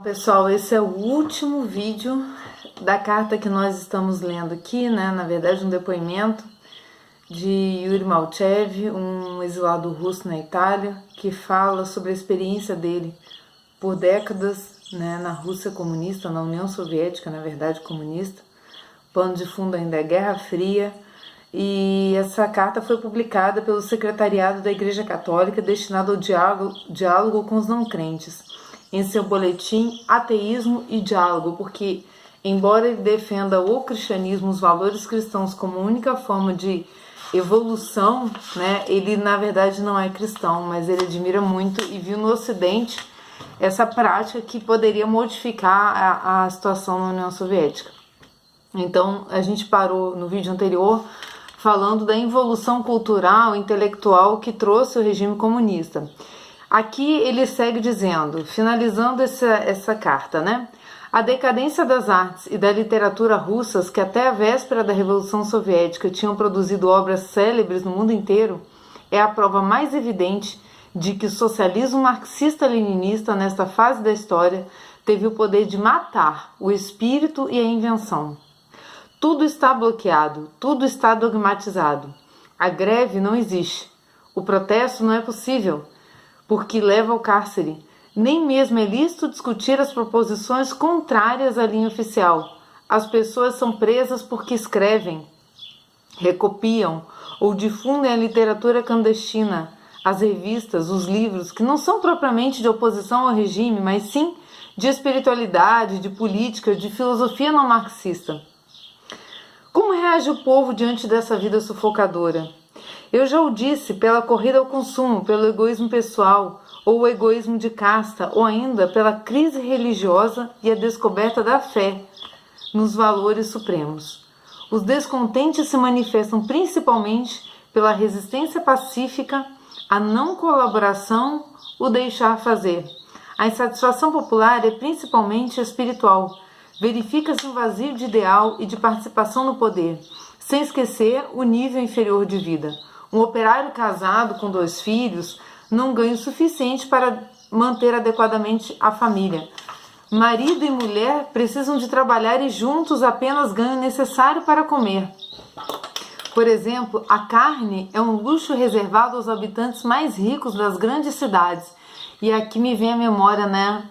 Pessoal, esse é o último vídeo da carta que nós estamos lendo aqui, né? Na verdade, um depoimento de Yuri Malchev, um exilado russo na Itália, que fala sobre a experiência dele por décadas, né, na Rússia comunista, na União Soviética, na verdade comunista. O pano de fundo ainda é Guerra Fria. E essa carta foi publicada pelo Secretariado da Igreja Católica, destinado ao diálogo com os não crentes, em seu boletim Ateísmo e Diálogo, porque, embora ele defenda o cristianismo, os valores cristãos como única forma de evolução, né, ele na verdade não é cristão, mas ele admira muito e viu no Ocidente essa prática que poderia modificar a situação na União Soviética. Então, a gente parou no vídeo anterior falando da involução cultural e intelectual que trouxe o regime comunista. Aqui ele segue dizendo, finalizando essa carta, né? A decadência das artes e da literatura russas, que até a véspera da Revolução Soviética tinham produzido obras célebres no mundo inteiro, é a prova mais evidente de que o socialismo marxista-leninista, nesta fase da história, teve o poder de matar o espírito e a invenção. Tudo está bloqueado, tudo está dogmatizado. A greve não existe. O protesto não é possível, porque leva ao cárcere. Nem mesmo é lícito discutir as proposições contrárias à linha oficial. As pessoas são presas porque escrevem, recopiam ou difundem a literatura clandestina, as revistas, os livros, que não são propriamente de oposição ao regime, mas sim de espiritualidade, de política, de filosofia não marxista. Como reage o povo diante dessa vida sufocadora? Eu já o disse, pela corrida ao consumo, pelo egoísmo pessoal, ou o egoísmo de casta, ou ainda pela crise religiosa e a descoberta da fé nos valores supremos. Os descontentes se manifestam principalmente pela resistência pacífica, a não colaboração, o deixar fazer. A insatisfação popular é principalmente espiritual. Verifica-se um vazio de ideal e de participação no poder, sem esquecer o nível inferior de vida. Um operário casado com 2 filhos não ganha o suficiente para manter adequadamente a família. Marido e mulher precisam de trabalhar e juntos apenas ganham o necessário para comer. Por exemplo, a carne é um luxo reservado aos habitantes mais ricos das grandes cidades. E aqui me vem à memória, né,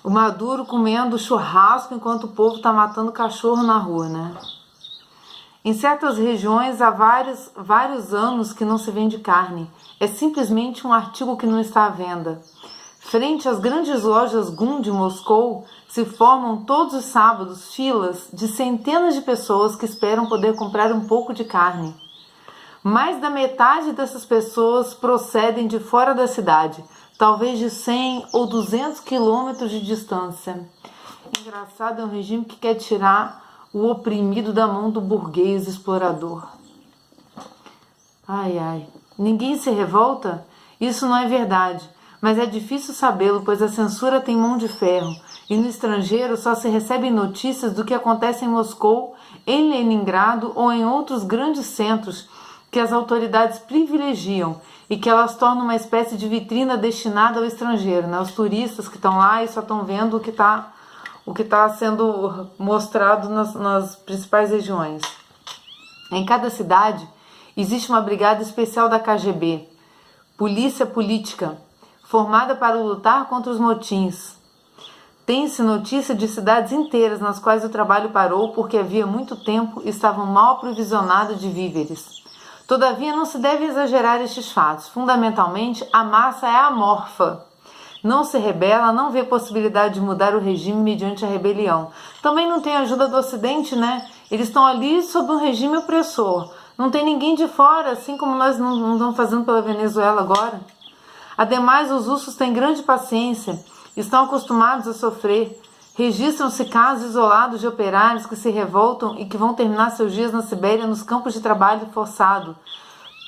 o Maduro comendo churrasco enquanto o povo está matando cachorro na rua, né? Em certas regiões há vários anos que não se vende carne. É simplesmente um artigo que não está à venda. Frente às grandes lojas GUM de Moscou, se formam todos os sábados filas de centenas de pessoas que esperam poder comprar um pouco de carne. Mais da metade dessas pessoas procedem de fora da cidade, talvez de 100 ou 200 quilômetros de distância. Engraçado, é um regime que quer tirar o oprimido da mão do burguês explorador. Ai, ai. Ninguém se revolta? Isso não é verdade, mas é difícil sabê-lo, pois a censura tem mão de ferro, e no estrangeiro só se recebem notícias do que acontece em Moscou, em Leningrado ou em outros grandes centros que as autoridades privilegiam e que elas tornam uma espécie de vitrina destinada ao estrangeiro, né? Os turistas que estão lá e só estão vendo o que está sendo mostrado nas principais regiões. Em cada cidade existe uma brigada especial da KGB, Polícia Política, formada para lutar contra os motins. Tem-se notícia de cidades inteiras nas quais o trabalho parou porque havia muito tempo estavam mal aprovisionadas de víveres. Todavia, não se deve exagerar estes fatos. Fundamentalmente, a massa é amorfa. Não se rebela, não vê possibilidade de mudar o regime mediante a rebelião. Também não tem ajuda do Ocidente, né? Eles estão ali sob um regime opressor. Não tem ninguém de fora, assim como nós não estamos fazendo pela Venezuela agora. Ademais, os russos têm grande paciência, estão acostumados a sofrer. Registram-se casos isolados de operários que se revoltam e que vão terminar seus dias na Sibéria nos campos de trabalho forçado.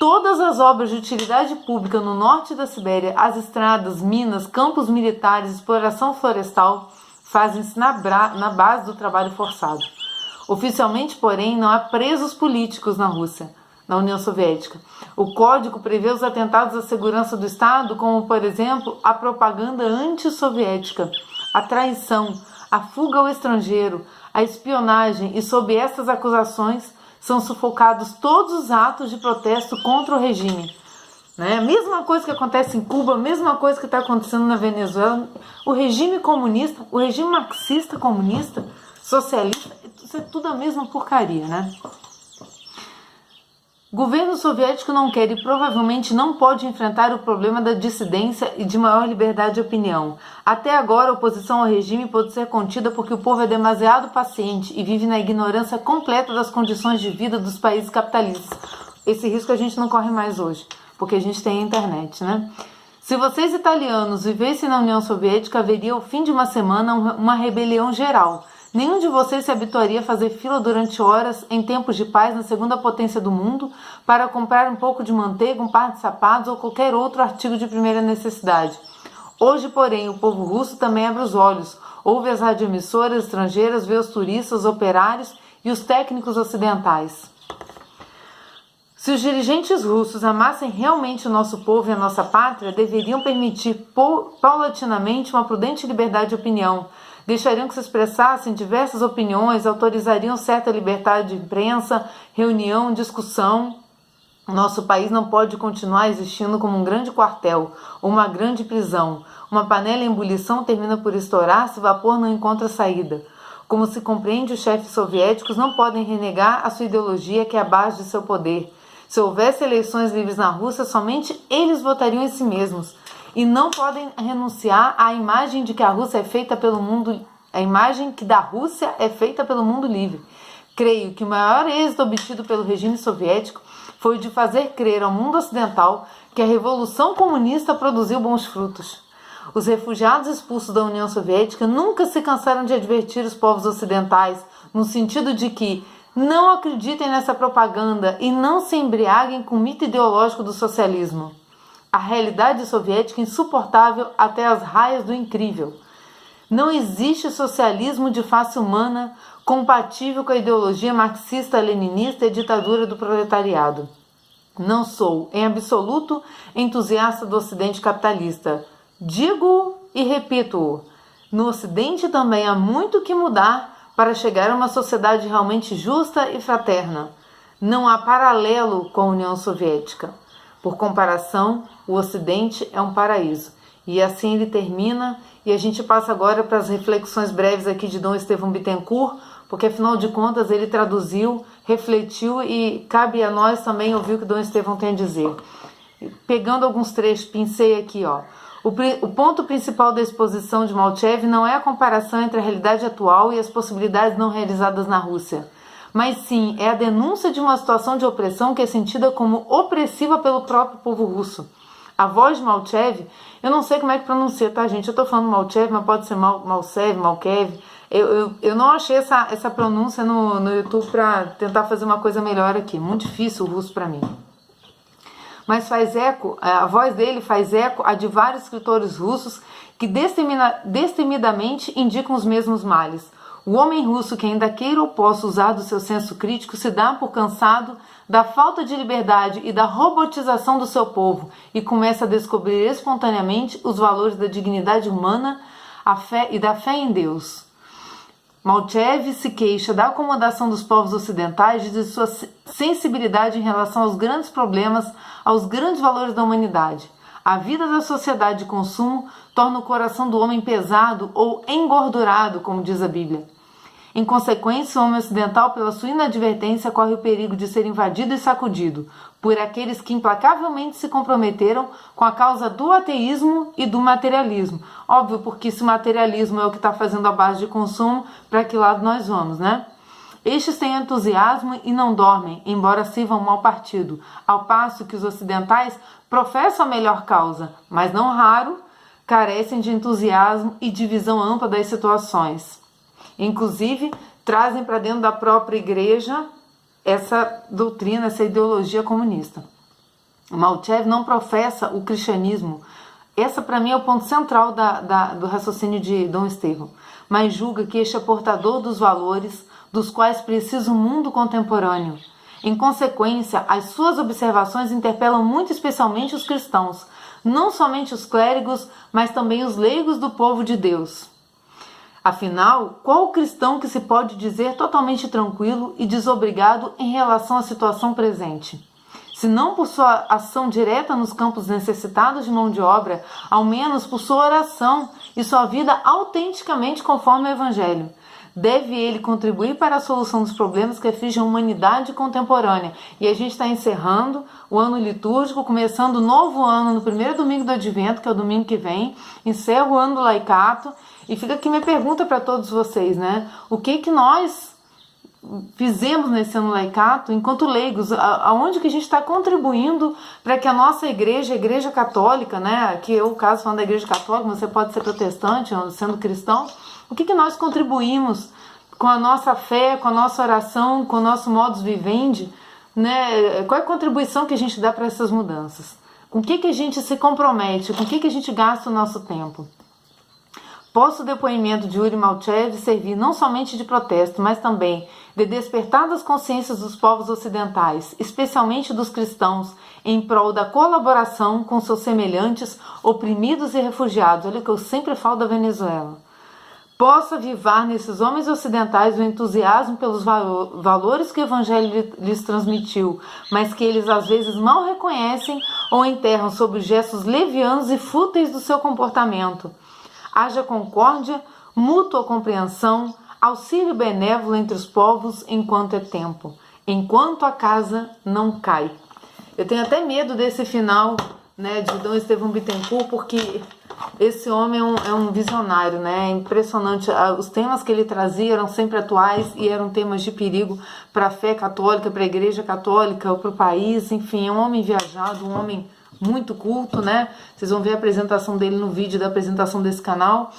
Todas as obras de utilidade pública no norte da Sibéria, as estradas, minas, campos militares, exploração florestal, fazem-se na base do trabalho forçado. Oficialmente, porém, não há presos políticos na Rússia. na União Soviética. O Código prevê os atentados à segurança do Estado, como, por exemplo, a propaganda antissoviética, a traição, a fuga ao estrangeiro, a espionagem, e sob essas acusações são sufocados todos os atos de protesto contra o regime. Né? Mesma coisa que acontece em Cuba, mesma coisa que está acontecendo na Venezuela. O regime comunista, o regime marxista comunista, socialista, isso é tudo a mesma porcaria, né? O governo soviético não quer e provavelmente não pode enfrentar o problema da dissidência e de maior liberdade de opinião. Até agora, a oposição ao regime pode ser contida porque o povo é demasiado paciente e vive na ignorância completa das condições de vida dos países capitalistas. Esse risco a gente não corre mais hoje, porque a gente tem a internet, né? Se vocês italianos vivessem na União Soviética, haveria ao fim de uma semana uma rebelião geral. Nenhum de vocês se habituaria a fazer fila durante horas em tempos de paz na segunda potência do mundo para comprar um pouco de manteiga, um par de sapatos ou qualquer outro artigo de primeira necessidade. Hoje, porém, o povo russo também abre os olhos, ouve as radioemissoras estrangeiras, vê os turistas, os operários e os técnicos ocidentais. Se os dirigentes russos amassem realmente o nosso povo e a nossa pátria, deveriam permitir paulatinamente uma prudente liberdade de opinião, deixariam que se expressassem diversas opiniões, autorizariam certa liberdade de imprensa, reunião, discussão. Nosso país não pode continuar existindo como um grande quartel ou uma grande prisão. Uma panela em ebulição termina por estourar se o vapor não encontra saída. Como se compreende, os chefes soviéticos não podem renegar a sua ideologia, que é a base de seu poder. Se houvesse eleições livres na Rússia, somente eles votariam em si mesmos. E não podem renunciar à imagem de que a Rússia é feita pelo mundo, a imagem que da Rússia é feita pelo mundo livre. Creio que o maior êxito obtido pelo regime soviético foi o de fazer crer ao mundo ocidental que a revolução comunista produziu bons frutos. Os refugiados expulsos da União Soviética nunca se cansaram de advertir os povos ocidentais, no sentido de que não acreditem nessa propaganda e não se embriaguem com o mito ideológico do socialismo. A realidade soviética é insuportável até as raias do incrível. Não existe socialismo de face humana compatível com a ideologia marxista-leninista e a ditadura do proletariado. Não sou, em absoluto, entusiasta do Ocidente capitalista. Digo e repito, no Ocidente também há muito que mudar para chegar a uma sociedade realmente justa e fraterna. Não há paralelo com a União Soviética. Por comparação, o Ocidente é um paraíso. E assim ele termina, e a gente passa agora para as reflexões breves aqui de Dom Estevão Bittencourt, porque afinal de contas ele traduziu, refletiu e cabe a nós também ouvir o que Dom Estevão tem a dizer. Pegando alguns trechos, pincei aqui, ó. O ponto principal da exposição de Malchev não é a comparação entre a realidade atual e as possibilidades não realizadas na Rússia, mas sim é a denúncia de uma situação de opressão que é sentida como opressiva pelo próprio povo russo. A voz de Malchev, eu não sei como é que pronuncia, tá, gente? Eu tô falando Malchev, mas pode ser Malsev, Malkev. Eu não achei essa pronúncia no YouTube para tentar fazer uma coisa melhor aqui. Muito difícil o russo para mim. Mas faz eco, a voz dele faz eco a de vários escritores russos que destemidamente indicam os mesmos males. O homem russo que ainda queira ou possa usar do seu senso crítico se dá por cansado da falta de liberdade e da robotização do seu povo e começa a descobrir espontaneamente os valores da dignidade humana, a fé e da fé em Deus. Malchev se queixa da acomodação dos povos ocidentais e de sua sensibilidade em relação aos grandes problemas, aos grandes valores da humanidade. A vida da sociedade de consumo torna o coração do homem pesado ou engordurado, como diz a Bíblia. Em consequência, o homem ocidental, pela sua inadvertência, corre o perigo de ser invadido e sacudido por aqueles que implacavelmente se comprometeram com a causa do ateísmo e do materialismo. Óbvio, porque se o materialismo é o que está fazendo a base de consumo, para que lado nós vamos, né? Estes têm entusiasmo e não dormem, embora sirvam mau partido, ao passo que os ocidentais professam a melhor causa, mas não raro carecem de entusiasmo e de visão ampla das situações. Inclusive, trazem para dentro da própria igreja essa doutrina, essa ideologia comunista. Malchev não professa o cristianismo. Essa, para mim, é o ponto central do raciocínio de Dom Estevão. Mas julga que este é portador dos valores dos quais precisa o mundo contemporâneo. Em consequência, as suas observações interpelam muito especialmente os cristãos, não somente os clérigos, mas também os leigos do povo de Deus. Afinal, qual o cristão que se pode dizer totalmente tranquilo e desobrigado em relação à situação presente? Se não por sua ação direta nos campos necessitados de mão de obra, ao menos por sua oração e sua vida autenticamente conforme o Evangelho. Deve ele contribuir para a solução dos problemas que afligem a humanidade contemporânea. E a gente está encerrando o ano litúrgico, começando o novo ano no primeiro domingo do Advento, que é o domingo que vem. Encerra o ano do laicato. E fica aqui minha pergunta para todos vocês, né? O que nós fizemos nesse ano laicato enquanto leigos? Aonde que a gente está contribuindo para que a nossa igreja, a igreja católica, né? Aqui eu, caso falando da igreja católica, você pode ser protestante, sendo cristão. O que nós contribuímos com a nossa fé, com a nossa oração, com o nosso modus vivendi, né? Qual é a contribuição que a gente dá para essas mudanças? Com o que a gente se compromete? Com o que a gente gasta o nosso tempo? Possa o depoimento de Yuri Malchev servir não somente de protesto, mas também de despertar das consciências dos povos ocidentais, especialmente dos cristãos, em prol da colaboração com seus semelhantes, oprimidos e refugiados. Olha o que eu sempre falo da Venezuela. Possa avivar nesses homens ocidentais o entusiasmo pelos valores que o Evangelho lhes transmitiu, mas que eles às vezes mal reconhecem ou enterram sob gestos levianos e fúteis do seu comportamento. Haja concórdia, mútua compreensão, auxílio benévolo entre os povos enquanto é tempo, enquanto a casa não cai. Eu tenho até medo desse final, né, de Dom Estevão Bittencourt, porque esse homem é um visionário, né? É impressionante. Os temas que ele trazia eram sempre atuais e eram temas de perigo para a fé católica, para a igreja católica, para o país. Enfim, é um homem viajado, um homem muito culto, né? Vocês vão ver a apresentação dele no vídeo da apresentação desse canal.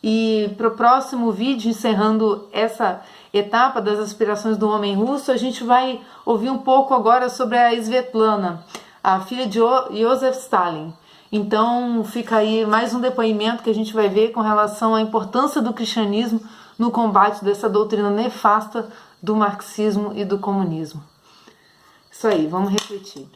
E para o próximo vídeo, encerrando essa etapa das aspirações do homem russo, a gente vai ouvir um pouco agora sobre a Svetlana, a filha de Joseph Stalin. Então fica aí mais um depoimento que a gente vai ver com relação à importância do cristianismo no combate dessa doutrina nefasta do marxismo e do comunismo. Isso aí, vamos refletir.